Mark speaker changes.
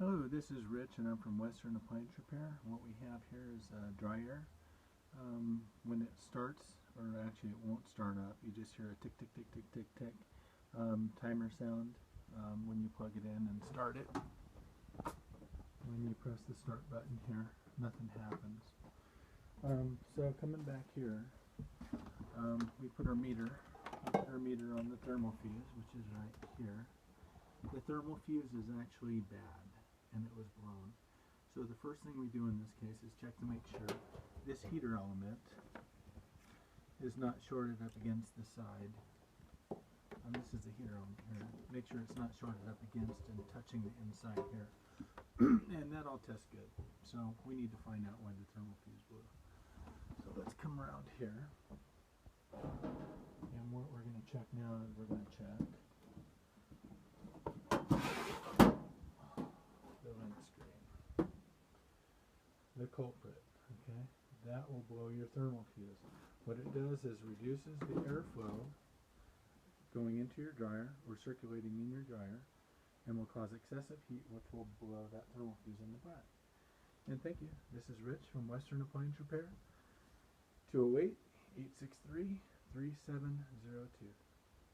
Speaker 1: Hello, this is Rich and I'm from Western Appliance Repair. What we have here is a dryer. When it starts, or actually it won't start up, you just hear a tick tick tick tick tick tick timer sound when you plug it in and start it. When you press the start button here, nothing happens. So coming back here, we put our meter. On the thermal fuse, which is right here. The thermal fuse is actually bad, and it was blown. So the first thing we do in this case is check to make sure this heater element is not shorted up against the side. And this is the heater element here. Make sure it's not shorted up against and touching the inside here. And that all tests good. So we need to find out why the thermal fuse blew. So let's come around here. And what we're going to check now is we're going to check the vent screen. The culprit, okay? That will blow your thermal fuse. What it does is reduces the airflow going into your dryer or circulating in your dryer and will cause excessive heat, which will blow that thermal fuse in the back. And thank you. This is Rich from Western Appliance Repair. 208-863-3702.